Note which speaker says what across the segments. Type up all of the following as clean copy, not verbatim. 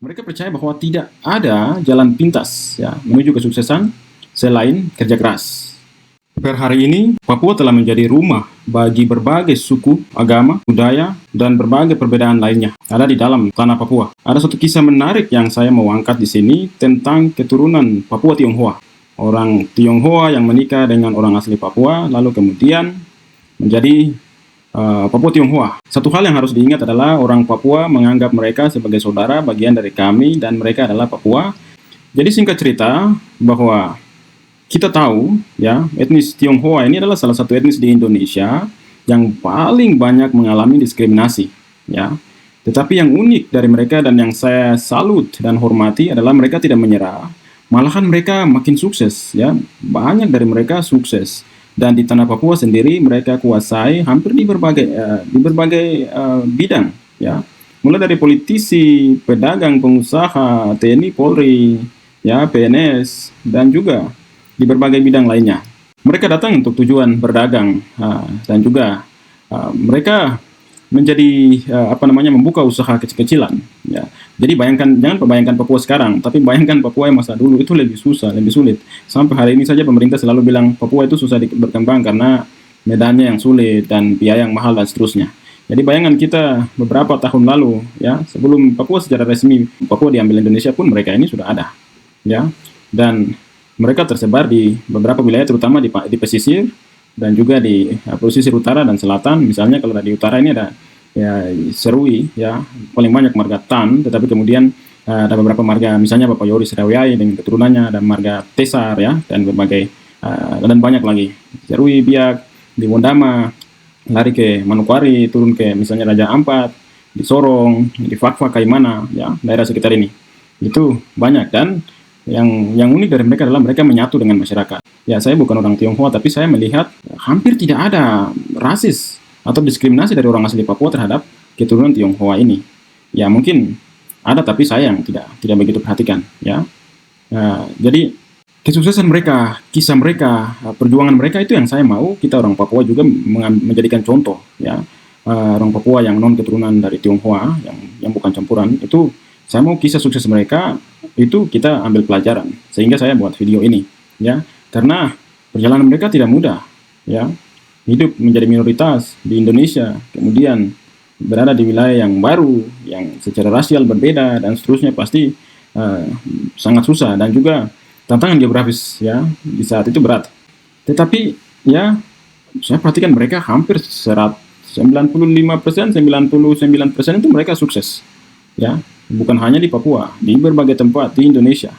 Speaker 1: Mereka percaya bahwa tidak ada jalan pintas ya menuju kesuksesan selain kerja keras. Per hari ini, Papua telah menjadi rumah bagi berbagai suku, agama, budaya, dan berbagai perbedaan lainnya ada di dalam tanah Papua. Ada satu kisah menarik yang saya mau angkat di sini tentang keturunan Papua Tionghoa. Orang Tionghoa yang menikah dengan orang asli Papua, lalu kemudian menjadi Papua Tionghoa. Satu hal yang harus diingat adalah orang Papua menganggap mereka sebagai saudara bagian dari kami dan mereka adalah Papua. Jadi singkat cerita bahwa kita tahu ya etnis Tionghoa ini adalah salah satu etnis di Indonesia yang paling banyak mengalami diskriminasi ya. Tetapi yang unik dari mereka dan yang saya salut dan hormati adalah mereka tidak menyerah. Malahan mereka makin sukses ya. Banyak dari mereka sukses. Dan di tanah Papua sendiri mereka kuasai hampir di berbagai bidang ya, mulai dari politisi, pedagang, pengusaha, TNI, Polri, ya PNS, dan juga di berbagai bidang lainnya. Mereka datang untuk tujuan berdagang dan juga mereka menjadi membuka usaha kecil-kecilan ya. Jadi jangan bayangkan Papua sekarang, tapi bayangkan Papua yang masa dulu itu lebih susah, lebih sulit. Sampai hari ini saja pemerintah selalu bilang Papua itu susah berkembang karena medannya yang sulit dan biaya yang mahal dan seterusnya. Jadi bayangan kita beberapa tahun lalu ya, sebelum Papua secara resmi Papua diambil Indonesia pun mereka ini sudah ada ya. Dan mereka tersebar di beberapa wilayah terutama di pesisir dan juga di pesisir utara dan selatan. Misalnya kalau di utara ini ada ya Serui ya, paling banyak marga Tan, tetapi kemudian ada beberapa marga, misalnya Bapak Yori Serawiai dengan keturunannya, ada marga Tesar ya, dan berbagai dan banyak lagi. Serui, Biak, di Wondama, lari ke Manokwari, turun ke misalnya Raja Ampat, di Sorong, di Fakfa, Kaimana ya, daerah sekitar ini. Itu banyak. Dan yang unik dari mereka adalah mereka menyatu dengan masyarakat. Ya, saya bukan orang Tionghoa, tapi saya melihat hampir tidak ada rasis atau diskriminasi dari orang asli Papua terhadap keturunan Tionghoa ini. Ya mungkin ada, tapi saya yang tidak begitu perhatikan. Ya, jadi kesuksesan mereka, kisah mereka, perjuangan mereka itu yang saya mau kita orang Papua juga menjadikan contoh. Ya, orang Papua yang non keturunan dari Tionghoa, yang bukan campuran itu, saya mau kisah sukses mereka itu kita ambil pelajaran. Sehingga saya buat video ini. Ya, karena perjalanan mereka tidak mudah. Ya. Hidup menjadi minoritas di Indonesia, kemudian berada di wilayah yang baru, yang secara rasial berbeda dan seterusnya, pasti sangat susah dan juga tantangan geografis ya di saat itu berat. Tetapi ya saya perhatikan mereka hampir 95%, 99% itu mereka sukses ya, bukan hanya di Papua, di berbagai tempat di Indonesia.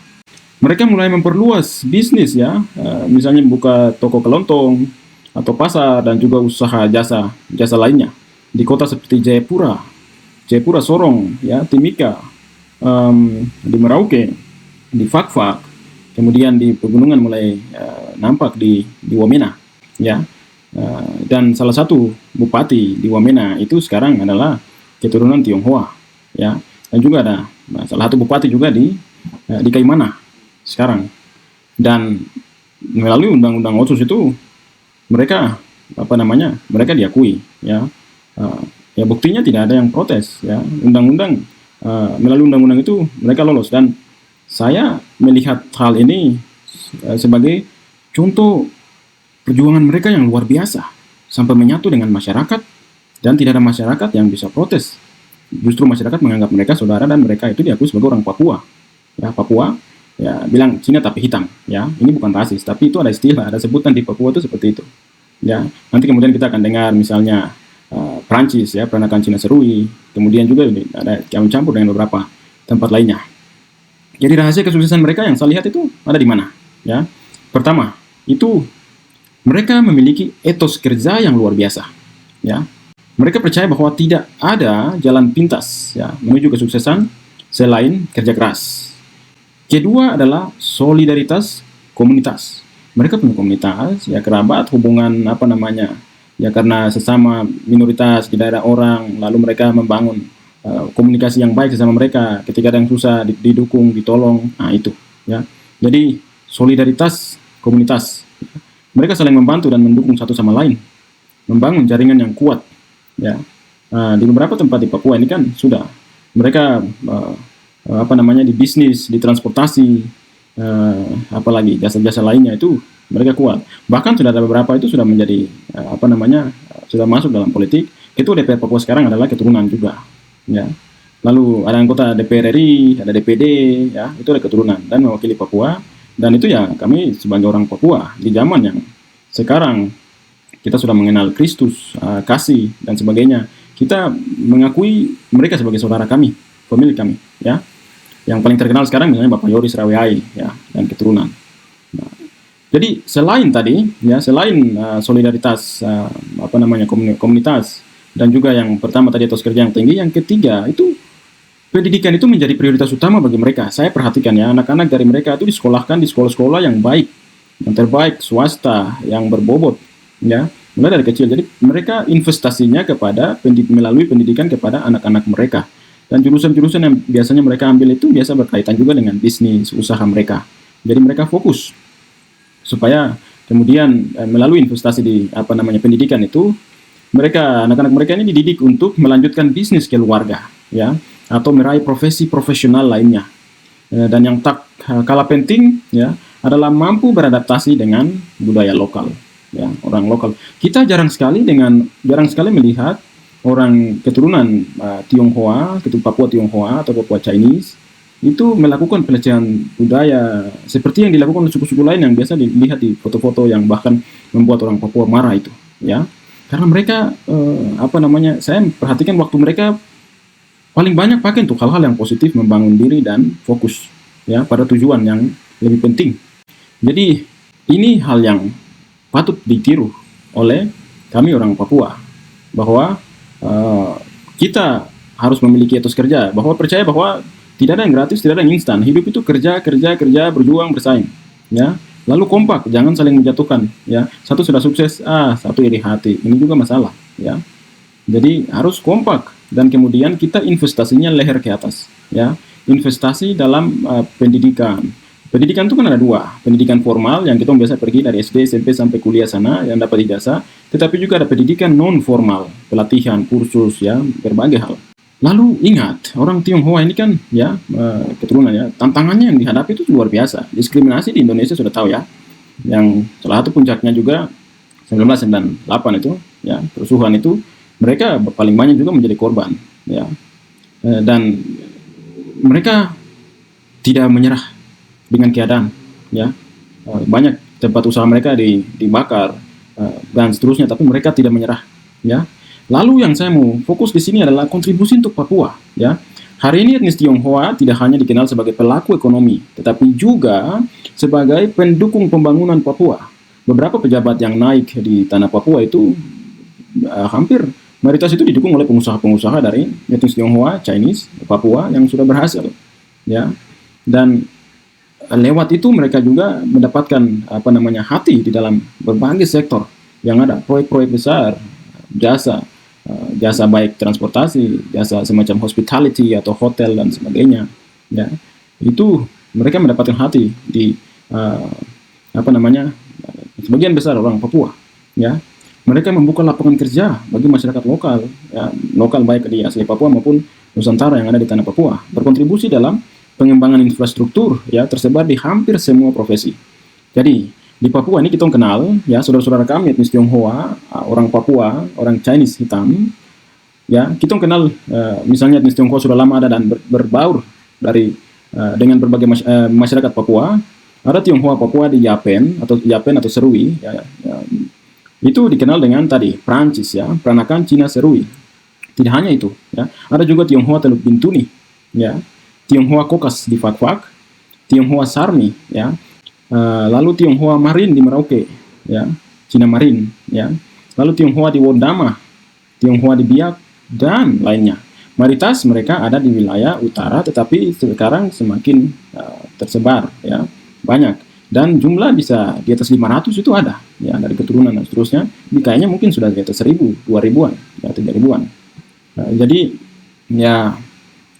Speaker 1: Mereka mulai memperluas bisnis ya, misalnya buka toko kelontong atau pasar dan juga usaha jasa lainnya di kota seperti Jayapura, Sorong, ya, Timika, di Merauke, di Fakfak, kemudian di pegunungan mulai nampak di Wamena, ya, dan salah satu bupati di Wamena itu sekarang adalah keturunan Tionghoa, ya, dan juga ada salah satu bupati juga di Kaimana sekarang. Dan melalui undang-undang Otsus itu mereka mereka diakui ya. Ya buktinya tidak ada yang protes ya, melalui undang-undang itu mereka lolos. Dan saya melihat hal ini sebagai contoh perjuangan mereka yang luar biasa sampai menyatu dengan masyarakat dan tidak ada masyarakat yang bisa protes. Justru masyarakat menganggap mereka saudara dan mereka itu diakui sebagai orang Papua ya. Papua ya bilang Cina tapi hitam ya, ini bukan rasis, tapi itu ada istilah, ada sebutan di Papua itu seperti itu ya. Nanti kemudian kita akan dengar misalnya Perancis ya, peranakan Cina Serui, kemudian juga ada campur dengan beberapa tempat lainnya. Jadi rahasia kesuksesan mereka yang saya lihat itu ada di mana ya. Pertama itu mereka memiliki etos kerja yang luar biasa ya. Mereka percaya bahwa tidak ada jalan pintas ya menuju kesuksesan selain kerja keras. Kedua adalah solidaritas komunitas. Mereka punya komunitas, ya kerabat, hubungan ya karena sesama minoritas di daerah orang, lalu mereka membangun komunikasi yang baik sesama mereka. Ketika ada yang susah, didukung, ditolong, nah itu. Ya. Jadi solidaritas komunitas. Mereka saling membantu dan mendukung satu sama lain, membangun jaringan yang kuat. Ya. Di beberapa tempat di Papua ini kan sudah mereka di bisnis, di transportasi, apalagi jasa-jasa lainnya itu mereka kuat. Bahkan sudah ada beberapa itu sudah menjadi sudah masuk dalam politik. Ketua DPR Papua sekarang adalah keturunan juga, ya. Lalu ada anggota DPR RI, ada DPD, ya, itu ada keturunan dan mewakili Papua. Dan itu ya kami sebagai orang Papua di zaman yang sekarang kita sudah mengenal Kristus, kasih dan sebagainya. Kita mengakui mereka sebagai saudara kami, pemilik kami, ya. Yang paling terkenal sekarang misalnya Bapak Yoris Raweai, ya, dan keturunan. Nah, jadi selain tadi, ya, selain solidaritas komunitas dan juga yang pertama tadi etos kerja yang tinggi, yang ketiga itu pendidikan itu menjadi prioritas utama bagi mereka. Saya perhatikan ya, anak-anak dari mereka itu disekolahkan di sekolah-sekolah yang baik, yang terbaik, swasta, yang berbobot, ya, mulai dari kecil. Jadi mereka investasinya melalui pendidikan kepada anak-anak mereka. Dan jurusan-jurusan yang biasanya mereka ambil itu biasa berkaitan juga dengan bisnis, usaha mereka. Jadi mereka fokus supaya kemudian melalui investasi di pendidikan itu, anak-anak mereka ini dididik untuk melanjutkan bisnis keluarga, ya, atau meraih profesi profesional lainnya. Dan yang tak kalah penting, ya, adalah mampu beradaptasi dengan budaya lokal, ya, orang lokal. Kita jarang sekali melihat orang keturunan Tionghoa, Papua Tionghoa atau Papua Chinese itu melakukan pelecehan budaya seperti yang dilakukan oleh suku-suku lain yang biasa dilihat di foto-foto yang bahkan membuat orang Papua marah itu, ya. Karena mereka saya perhatikan waktu mereka paling banyak pakai untuk hal-hal yang positif, membangun diri dan fokus, ya, pada tujuan yang lebih penting. Jadi ini hal yang patut ditiru oleh kami orang Papua, bahwa kita harus memiliki etos kerja, bahwa percaya bahwa tidak ada yang gratis, tidak ada yang instan. Hidup itu kerja, berjuang, bersaing, ya. Lalu kompak, jangan saling menjatuhkan, ya. Satu sudah sukses, satu iri hati. Ini juga masalah, ya. Jadi harus kompak dan kemudian kita investasinya leher ke atas, ya. Investasi dalam pendidikan. Pendidikan itu kan ada dua, pendidikan formal yang kita biasa pergi dari SD, SMP sampai kuliah sana yang dapat ijazah, tetapi juga ada pendidikan non formal, pelatihan, kursus, ya, berbagai hal. Lalu ingat, orang Tionghoa ini kan, ya, keturunan, ya, tantangannya yang dihadapi itu luar biasa. Diskriminasi di Indonesia sudah tahu, ya. Yang salah satu puncaknya juga 1998 itu, ya, kerusuhan itu mereka paling banyak juga menjadi korban, ya. Dan mereka tidak menyerah dengan keadaan, ya. Banyak tempat usaha mereka dibakar dan seterusnya, tapi mereka tidak menyerah, ya. Lalu yang saya mau fokus di sini adalah kontribusi untuk Papua, ya. Hari ini etnis Tionghoa tidak hanya dikenal sebagai pelaku ekonomi, tetapi juga sebagai pendukung pembangunan Papua. Beberapa pejabat yang naik di tanah Papua itu hampir mayoritas itu didukung oleh pengusaha-pengusaha dari etnis Tionghoa, Chinese, Papua yang sudah berhasil, ya. Dan lewat itu mereka juga mendapatkan hati di dalam berbagai sektor yang ada, proyek-proyek besar, jasa baik transportasi, jasa semacam hospitality atau hotel dan sebagainya, ya. Itu mereka mendapatkan hati di sebagian besar orang Papua, ya. Mereka membuka lapangan kerja bagi masyarakat lokal, ya, lokal baik di asli Papua maupun Nusantara yang ada di tanah Papua, berkontribusi dalam pengembangan infrastruktur, ya, tersebar di hampir semua profesi. Jadi di Papua ini kita kenal, ya, saudara-saudara kami etnis Tionghoa, orang Papua, orang Chinese hitam, ya, kita kenal misalnya etnis Tionghoa sudah lama ada dan berbaur dengan berbagai masyarakat Papua. Ada Tionghoa Papua di Yapen atau Serui, ya, itu dikenal dengan tadi Prancis, ya, peranakan Cina Serui. Tidak hanya itu, ya, ada juga Tionghoa Teluk Bintuni, ya, Tionghoa Kokas di Fak-Fak, Tionghoa Sarmi, ya, lalu Tionghoa Marin di Merauke, ya, Cina Marin, ya, lalu Tionghoa di Wondama, Tionghoa di Biak dan lainnya. Mayoritas mereka ada di wilayah utara, tetapi sekarang semakin tersebar, ya, banyak. Dan jumlah bisa di atas 500 itu ada, ya, dari keturunan dan seterusnya. Kayaknya mungkin sudah di atas 1000, 2000-an, ya, 3000-an. Jadi, ya,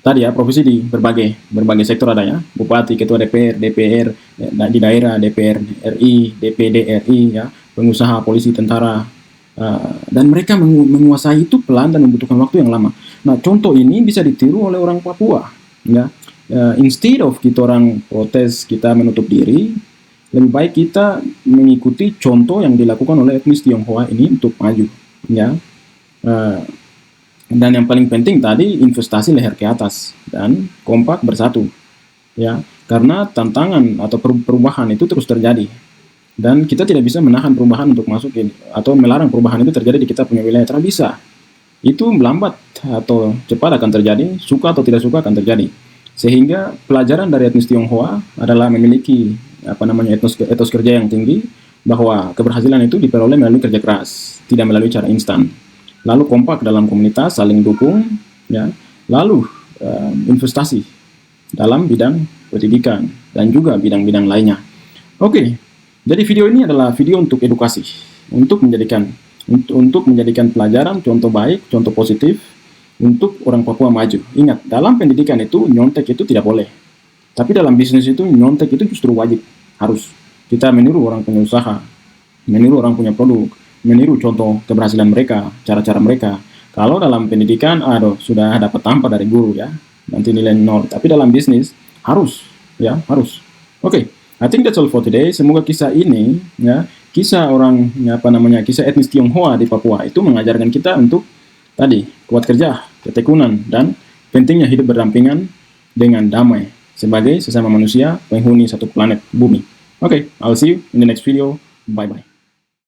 Speaker 1: tadi, ya, profesi di berbagai sektor ada, ya. Bupati, ketua DPR, DPR ya, di daerah, DPR RI, DPD RI, ya, pengusaha, polisi, tentara, dan mereka menguasai itu pelan dan membutuhkan waktu yang lama. Nah, contoh ini bisa ditiru oleh orang Papua, ya. instead of kita orang protes, kita menutup diri, lebih baik kita mengikuti contoh yang dilakukan oleh etnis Tionghoa ini untuk maju, ya. Dan yang paling penting tadi, investasi leher ke atas dan kompak bersatu, ya. Karena tantangan atau perubahan itu terus terjadi, dan kita tidak bisa menahan perubahan untuk masuk atau melarang perubahan itu terjadi di kita punya wilayah. Tidak bisa. Itu lambat atau cepat akan terjadi, suka atau tidak suka akan terjadi. Sehingga pelajaran dari etnis Tionghoa adalah memiliki etos kerja yang tinggi, bahwa keberhasilan itu diperoleh melalui kerja keras, tidak melalui cara instan. Lalu kompak dalam komunitas, saling dukung, ya. Lalu investasi dalam bidang pendidikan dan juga bidang-bidang lainnya. Oke, jadi video ini adalah video untuk edukasi, untuk menjadikan pelajaran, contoh baik, contoh positif untuk orang Papua maju. Ingat, dalam pendidikan itu nyontek itu tidak boleh. Tapi dalam bisnis itu nyontek itu justru wajib, harus. Kita meniru orang punya usaha, meniru orang punya produk, meniru contoh keberhasilan mereka, cara-cara mereka. Kalau dalam pendidikan, sudah dapat tanpa dari guru, ya, nanti nilai 0. Tapi dalam bisnis harus, ya, harus. Oke, I think that's all for today. Semoga kisah ini, ya, kisah kisah etnis Tionghoa di Papua itu mengajarkan kita untuk tadi kuat kerja, ketekunan, dan pentingnya hidup berdampingan dengan damai sebagai sesama manusia penghuni satu planet bumi. Okay, I'll see you in the next video. Bye-bye.